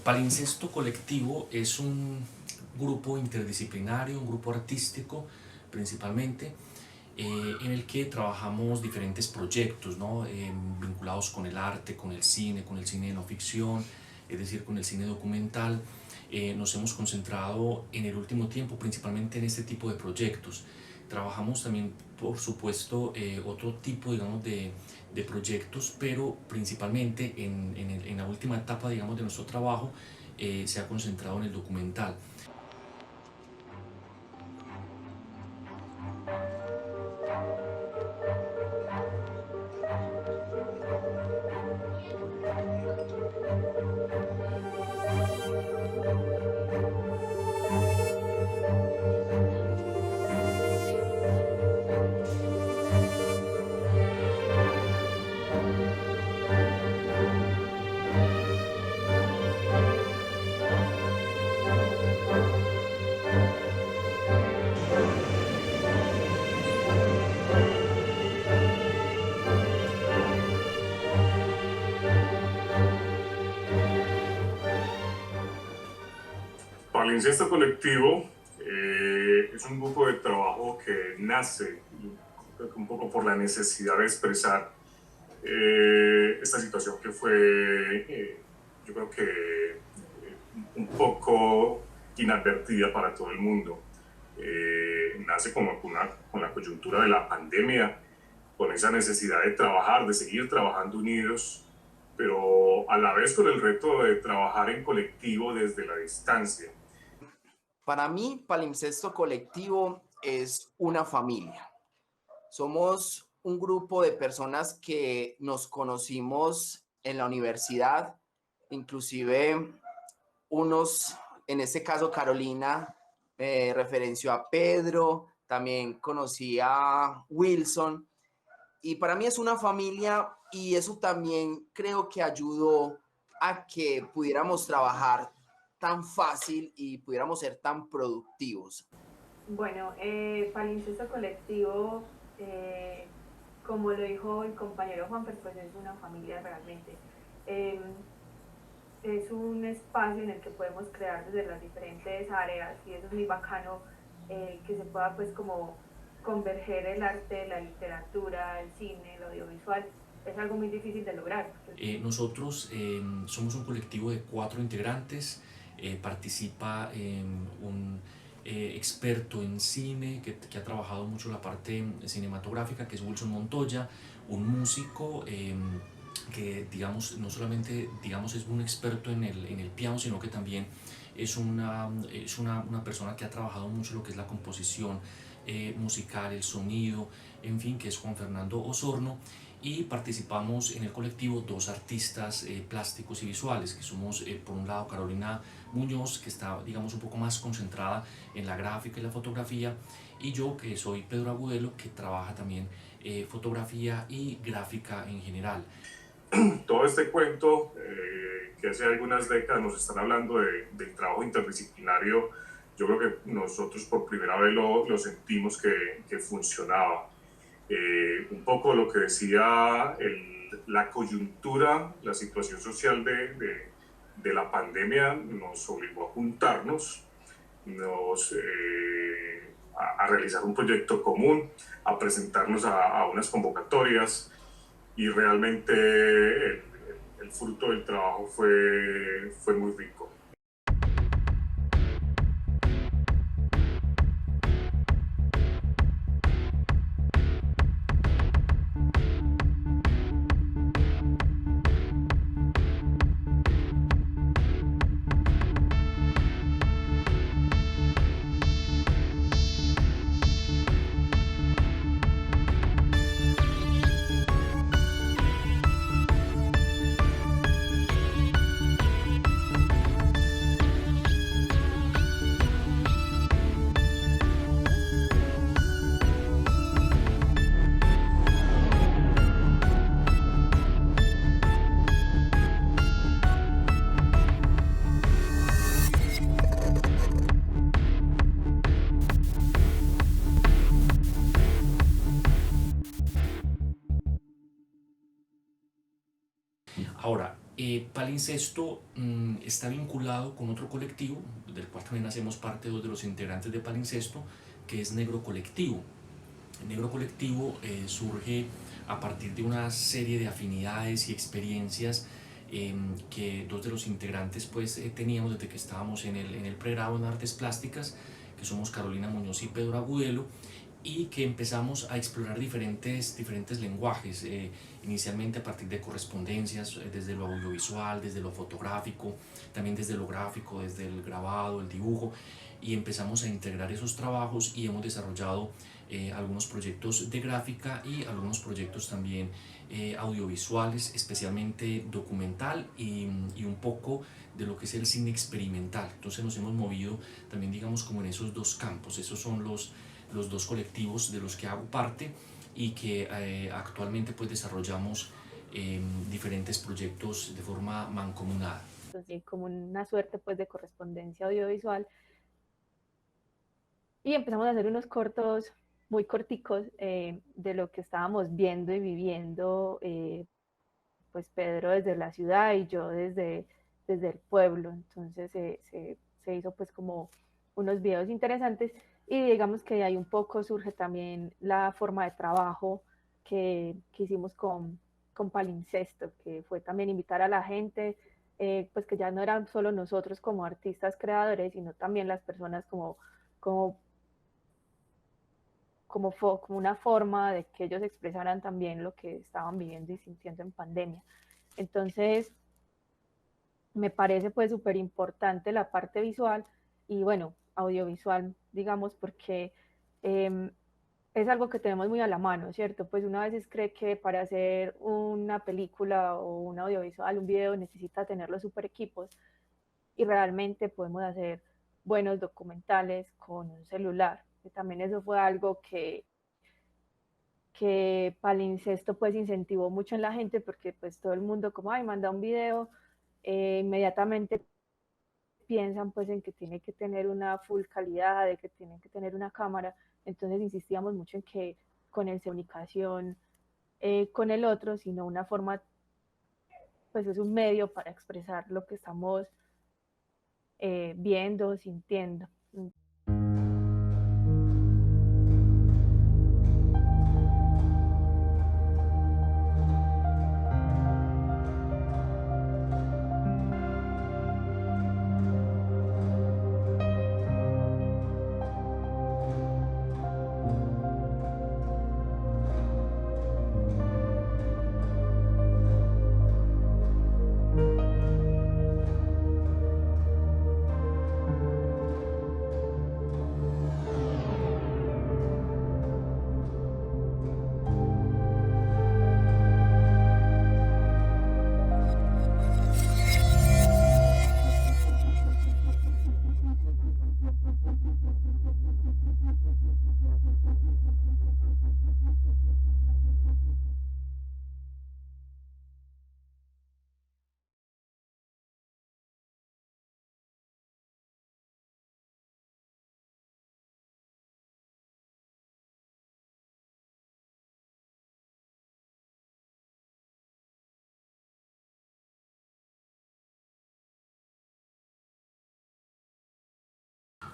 Palincesto Colectivo es un grupo interdisciplinario, un grupo artístico principalmente, en el que trabajamos diferentes proyectos, ¿no? Vinculados con el arte, con el cine de no ficción, es decir, con el cine documental. Nos hemos concentrado en el último tiempo principalmente en este tipo de proyectos. Trabajamos también, por supuesto, otro tipo, digamos, de proyectos, pero principalmente en la última etapa, digamos, de nuestro trabajo se ha concentrado en el documental. Palincesto Colectivo es un grupo de trabajo que nace un poco por la necesidad de expresar esta situación que fue, yo creo que un poco inadvertida para todo el mundo. Nace como con la coyuntura de la pandemia, con esa necesidad de trabajar, de seguir trabajando unidos, pero a la vez con el reto de trabajar en colectivo desde la distancia. Para mí, Palimpsesto Colectivo es una familia. Somos un grupo de personas que nos conocimos en la universidad, inclusive unos, en este caso Carolina, referenció a Pedro, también conocí a Wilson, y para mí es una familia y eso también creo que ayudó a que pudiéramos trabajar tan fácil y pudiéramos ser tan productivos. Bueno, Palincesto Colectivo, como lo dijo el compañero Juanfer, pues es una familia realmente. Es un espacio en el que podemos crear desde las diferentes áreas y eso es muy bacano, que se pueda pues como converger el arte, la literatura, el cine, el audiovisual. Es algo muy difícil de lograr. Nosotros somos un colectivo de 4 integrantes. Participa un experto en cine que ha trabajado mucho la parte cinematográfica, que es Wilson Montoya, un músico que digamos, no solamente digamos, es un experto en el piano, sino que también es una persona que ha trabajado mucho lo que es la composición musical, el sonido, en fin, que es Juan Fernando Osorno. Y participamos en el colectivo 2 artistas plásticos y visuales, que somos por un lado Carolina Muñoz, que está digamos un poco más concentrada en la gráfica y la fotografía, y yo que soy Pedro Agudelo, que trabaja también fotografía y gráfica en general. Todo este cuento que hace algunas décadas nos están hablando del trabajo interdisciplinario, yo creo que nosotros por primera vez lo sentimos que funcionaba. Un poco lo que decía la coyuntura, la situación social de la pandemia nos obligó a juntarnos, a realizar un proyecto común, a presentarnos a unas convocatorias y realmente el fruto del trabajo fue muy rico. Palincesto está vinculado con otro colectivo, del cual también hacemos parte dos de los integrantes de Palincesto, que es Negro Colectivo. El Negro Colectivo surge a partir de una serie de afinidades y experiencias que dos de los integrantes pues teníamos desde que estábamos en el pregrado en artes plásticas, que somos Carolina Muñoz y Pedro Agudelo, y que empezamos a explorar diferentes lenguajes, inicialmente a partir de correspondencias, desde lo audiovisual, desde lo fotográfico, también desde lo gráfico, desde el grabado, el dibujo, y empezamos a integrar esos trabajos y hemos desarrollado algunos proyectos de gráfica y algunos proyectos también audiovisuales, especialmente documental y un poco de lo que es el cine experimental. Entonces nos hemos movido también, digamos, como en esos dos campos. Esos son los dos colectivos de los que hago parte y que actualmente pues desarrollamos diferentes proyectos de forma mancomunada. Entonces, como una suerte pues de correspondencia audiovisual, y empezamos a hacer unos cortos muy corticos de lo que estábamos viendo y viviendo, pues Pedro desde la ciudad y yo desde el pueblo. Entonces se hizo pues como unos videos interesantes, y digamos que de ahí un poco surge también la forma de trabajo que hicimos con Palincesto, que fue también invitar a la gente, pues que ya no eran solo nosotros como artistas creadores, sino también las personas como como una forma de que ellos expresaran también lo que estaban viviendo y sintiendo en pandemia. Entonces, me parece pues súper importante la parte visual y bueno, audiovisual, digamos, porque es algo que tenemos muy a la mano, ¿cierto? Pues una veces cree que para hacer una película o un audiovisual, un video, necesita tener los super equipos, y realmente podemos hacer buenos documentales con un celular. Y también eso fue algo que Palincesto pues incentivó mucho en la gente, porque pues todo el mundo como, ay, manda un video, inmediatamente piensan pues en que tiene que tener una full calidad, de que tiene que tener una cámara. Entonces insistíamos mucho en que con el comunicación con el otro, sino una forma, pues es un medio para expresar lo que estamos viendo, sintiendo.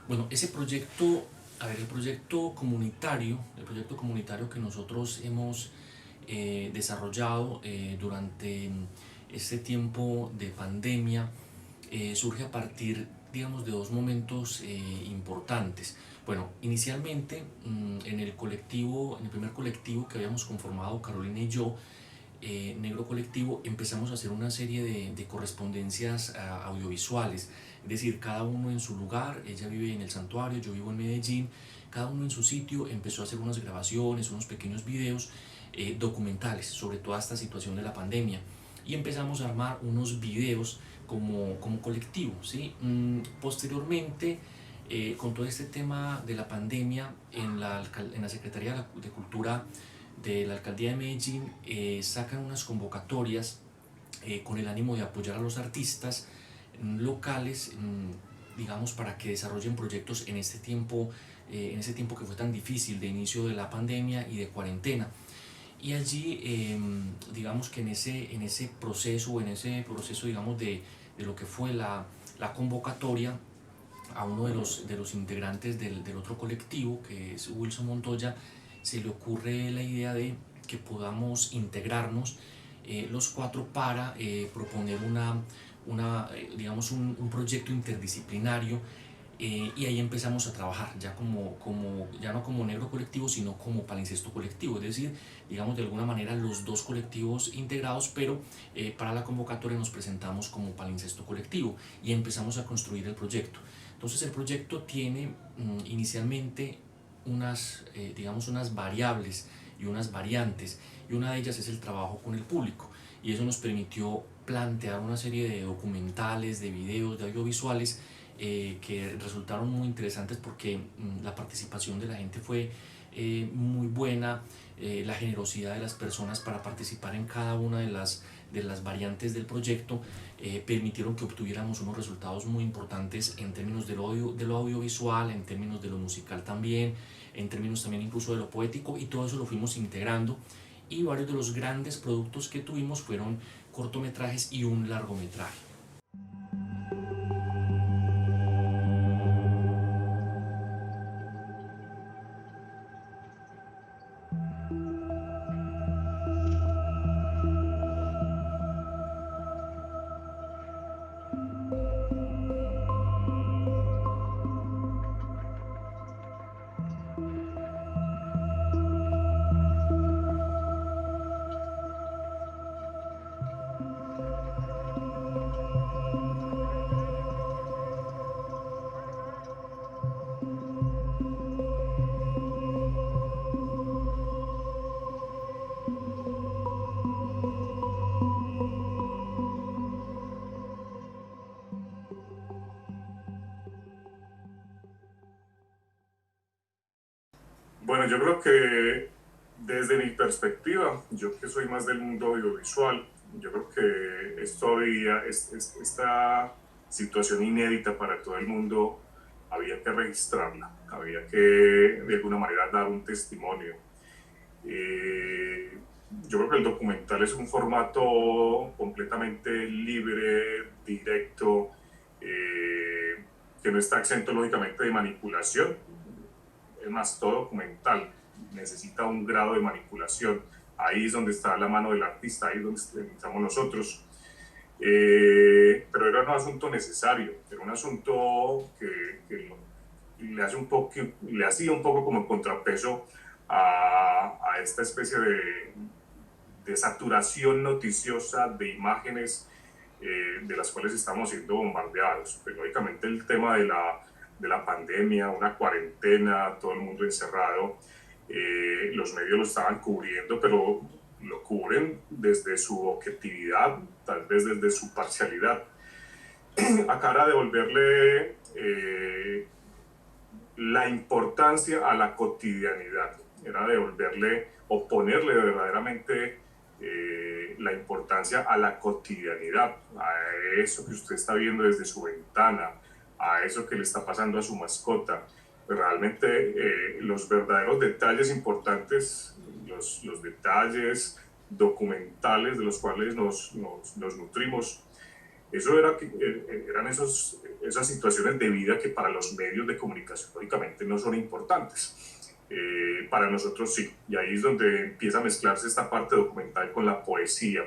Bueno, ese proyecto, a ver, el proyecto comunitario que nosotros hemos desarrollado durante este tiempo de pandemia surge a partir, digamos, de dos momentos importantes. Bueno, inicialmente en el primer colectivo que habíamos conformado Carolina y yo, Negro Colectivo, empezamos a hacer una serie de correspondencias audiovisuales, es decir, cada uno en su lugar. Ella vive en el Santuario, yo vivo en Medellín, cada uno en su sitio empezó a hacer unas grabaciones, unos pequeños videos documentales sobre toda esta situación de la pandemia, y empezamos a armar unos videos como colectivo, ¿sí? Posteriormente, con todo este tema de la pandemia, en la Secretaría de Cultura de la Alcaldía de Medellín sacan unas convocatorias con el ánimo de apoyar a los artistas locales, digamos, para que desarrollen proyectos en este tiempo que fue tan difícil de inicio de la pandemia y de cuarentena. Y allí, digamos que en ese proceso, digamos, de lo que fue la convocatoria, a uno de los integrantes del otro colectivo, que es Wilson Montoya, se le ocurre la idea de que podamos integrarnos los cuatro para proponer digamos un proyecto interdisciplinario, y ahí empezamos a trabajar ya ya no como negro colectivo, sino como palincesto colectivo, es decir, digamos de alguna manera los dos colectivos integrados, pero para la convocatoria nos presentamos como palincesto colectivo y empezamos a construir el proyecto. Entonces el proyecto tiene inicialmente digamos unas variables y unas variantes, y una de ellas es el trabajo con el público, y eso nos permitió plantear una serie de documentales, de videos, de audiovisuales que resultaron muy interesantes porque la participación de la gente fue muy buena, la generosidad de las personas para participar en cada una de las variantes del proyecto permitieron que obtuviéramos unos resultados muy importantes en términos de lo audiovisual, en términos de lo musical también, en términos también incluso de lo poético, y todo eso lo fuimos integrando, y varios de los grandes productos que tuvimos fueron cortometrajes y un largometraje. Bueno, yo creo que desde mi perspectiva, yo que soy más del mundo audiovisual, yo creo que esta situación inédita para todo el mundo había que registrarla, había que de alguna manera dar un testimonio. Yo creo que el documental es un formato completamente libre, directo, que no está exento lógicamente de manipulación. Es más, todo documental necesita un grado de manipulación. Ahí es donde está la mano del artista, ahí es donde estamos nosotros. Pero era un asunto necesario, era un asunto que le hacía un poco como contrapeso a esta especie de saturación noticiosa de imágenes de las cuales estamos siendo bombardeados. Pues, lógicamente el tema de la pandemia, una cuarentena, todo el mundo encerrado, los medios lo estaban cubriendo, pero lo cubren desde su objetividad, tal vez desde su parcialidad, a cara de devolverle la importancia a la cotidianidad, era devolverle o ponerle verdaderamente la importancia a la cotidianidad, a eso que usted está viendo desde su ventana, a eso que le está pasando a su mascota. Pues realmente los verdaderos detalles importantes, los detalles documentales de los cuales nos nutrimos, eran esas situaciones de vida que para los medios de comunicación lógicamente no son importantes. Para nosotros sí, y ahí es donde empieza a mezclarse esta parte documental con la poesía,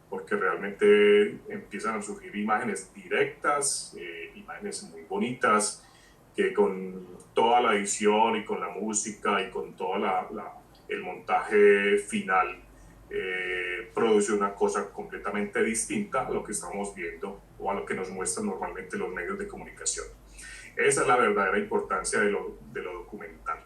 porque realmente empiezan a surgir imágenes directas, imágenes muy bonitas, que con toda la edición y con la música y con todo el montaje final produce una cosa completamente distinta a lo que estamos viendo o a lo que nos muestran normalmente los medios de comunicación. Esa es la verdadera importancia de lo documental.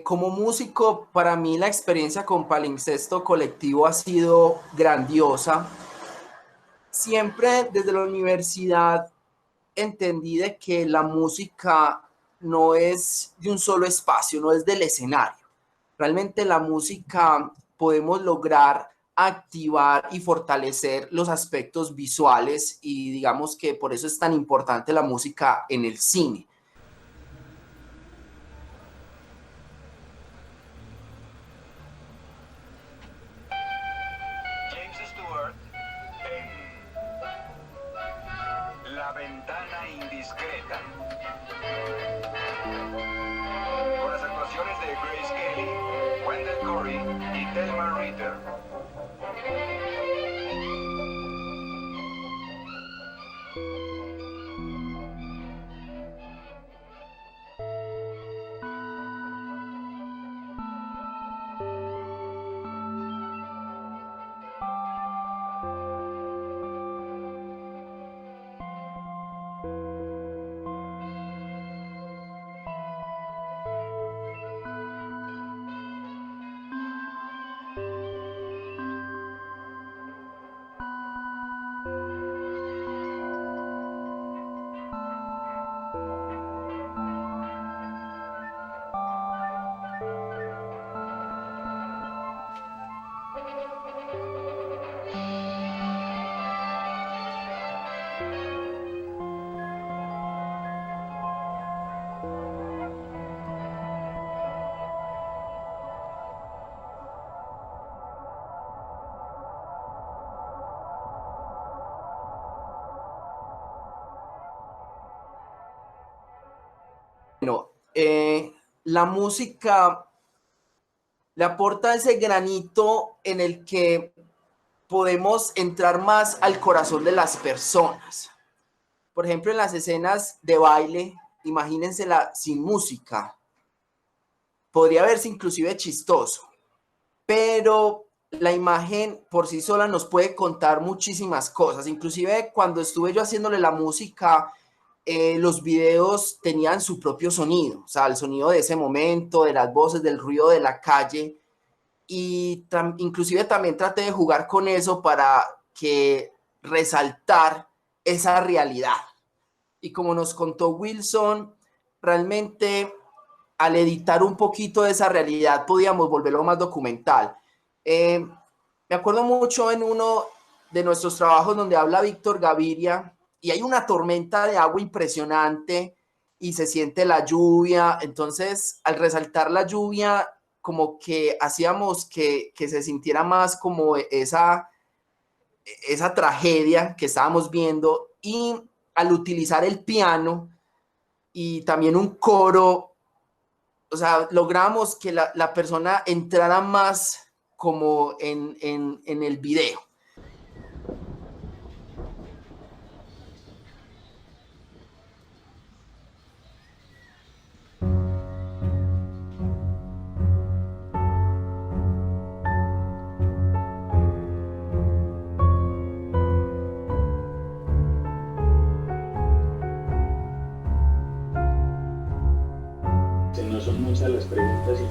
Como músico, para mí la experiencia con Palincesto Colectivo ha sido grandiosa. Siempre desde la universidad entendí de que la música no es de un solo espacio, no es del escenario. Realmente la música podemos lograr activar y fortalecer los aspectos visuales, y digamos que por eso es tan importante la música en el cine. Bueno, la música le aporta ese granito en el que podemos entrar más al corazón de las personas. Por ejemplo, en las escenas de baile, imagínensela sin música. Podría verse inclusive chistoso, pero la imagen por sí sola nos puede contar muchísimas cosas. Inclusive cuando estuve yo haciéndole la música, los videos tenían su propio sonido, o sea, el sonido de ese momento, de las voces, del ruido de la calle, y inclusive también traté de jugar con eso para que resaltar esa realidad. Y como nos contó Wilson, realmente al editar un poquito de esa realidad podíamos volverlo más documental. Me acuerdo mucho en uno de nuestros trabajos donde habla Víctor Gaviria y hay una tormenta de agua impresionante y se siente la lluvia. Entonces, al resaltar la lluvia, como que hacíamos que se sintiera más como esa tragedia que estábamos viendo, y al utilizar el piano y también un coro, o sea, logramos que la persona entrara más como en el video. No son muchas las preguntas y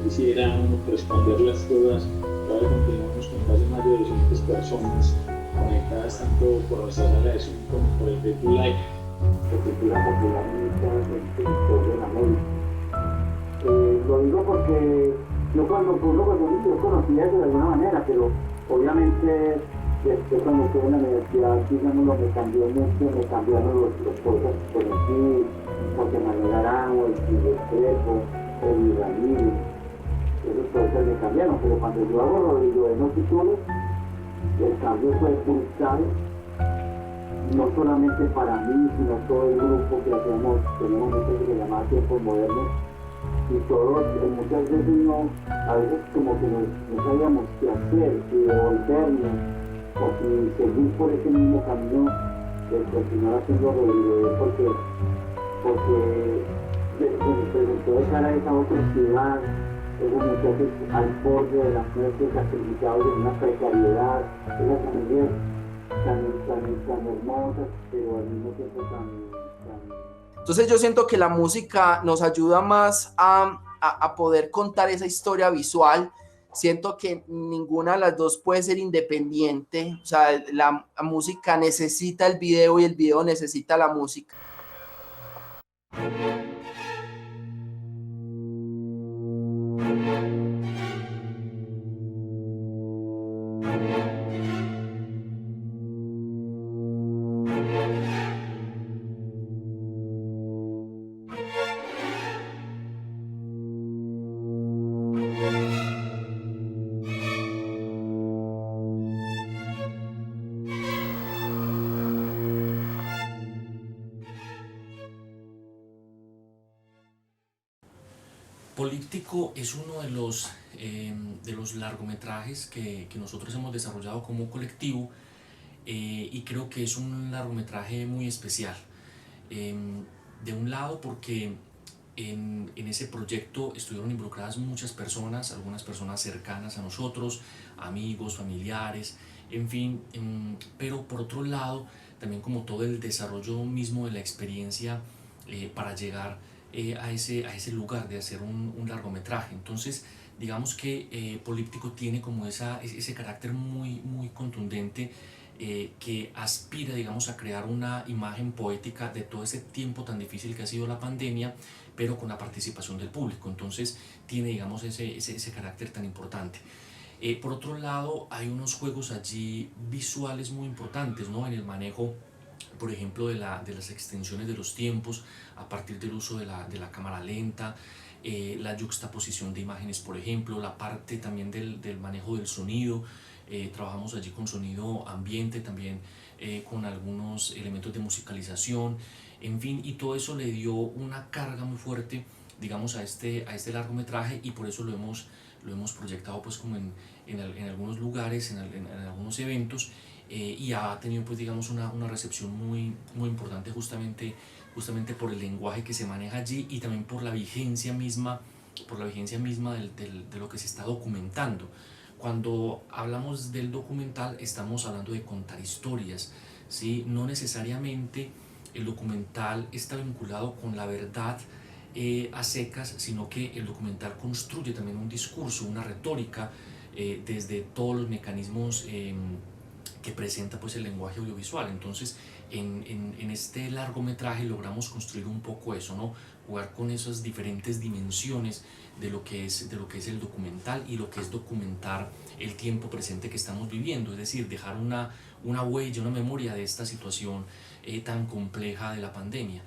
quisiera responderlas todas. Ahora continuamos con casi más de 200 personas conectadas tanto por nuestra sala de Zoom como por el Facebook Live. De cultura popular en de la música. Lo digo porque yo cuando conocía eso de alguna manera, pero obviamente después cuando estuve en la universidad, digamos, lo me cambió mucho, me cambiaron los cosas por aquí, porque Manuel Arango, el Crespo, el Ramírez, esas cosas me cambiaron, pero cuando yo hago lo de los títulos, el cambio fue brutal, no solamente para mí, sino todo el grupo que hacemos, tenemos mucho que se llama Tiempos Modernos, y todos, muchas veces a veces como que no sabíamos qué hacer, si devolvernos, o si seguir por ese mismo camino, de continuar haciendo Rodrigo, porque se presentó de cara a esa otra ciudad, esos muchachos al borde de las muertes, sacrificados en una precariedad, esas familias tan hermosas, pero al mismo tiempo tan... Entonces yo siento que la música nos ayuda más a poder contar esa historia visual. Siento que ninguna de las dos puede ser independiente. O sea, la música necesita el video y el video necesita la música. Políptico es uno de los largometrajes que nosotros hemos desarrollado como colectivo, y creo que es un largometraje muy especial. De un lado porque en ese proyecto estuvieron involucradas muchas personas, algunas personas cercanas a nosotros, amigos, familiares, en fin, pero por otro lado también como todo el desarrollo mismo de la experiencia para llegar a ese lugar de hacer un largometraje. Entonces digamos que Políptico tiene como ese carácter muy contundente, que aspira, digamos, a crear una imagen poética de todo ese tiempo tan difícil que ha sido la pandemia, pero con la participación del público. Entonces tiene, digamos, ese carácter tan importante. Por otro lado, hay unos juegos allí visuales muy importantes, ¿no? En el manejo, por ejemplo, de las extensiones de los tiempos a partir del uso de la cámara lenta, la yuxtaposición de imágenes, por ejemplo, la parte también del manejo del sonido. Trabajamos allí con sonido ambiente, también con algunos elementos de musicalización, en fin, y todo eso le dio una carga muy fuerte, digamos, a este largometraje, y por eso lo hemos proyectado pues como en algunos lugares, en algunos eventos, y ha tenido pues digamos una recepción muy importante justamente por el lenguaje que se maneja allí, y también por la vigencia misma de lo que se está documentando. Cuando hablamos del documental estamos hablando de contar historias, ¿sí? No necesariamente el documental está vinculado con la verdad a secas, sino que el documental construye también un discurso, una retórica, desde todos los mecanismos que presenta pues el lenguaje audiovisual. Entonces en este largometraje logramos construir un poco eso, ¿no? Jugar con esas diferentes dimensiones de lo que es el documental y lo que es documentar el tiempo presente que estamos viviendo, es decir, dejar una huella, una memoria de esta situación tan compleja de la pandemia.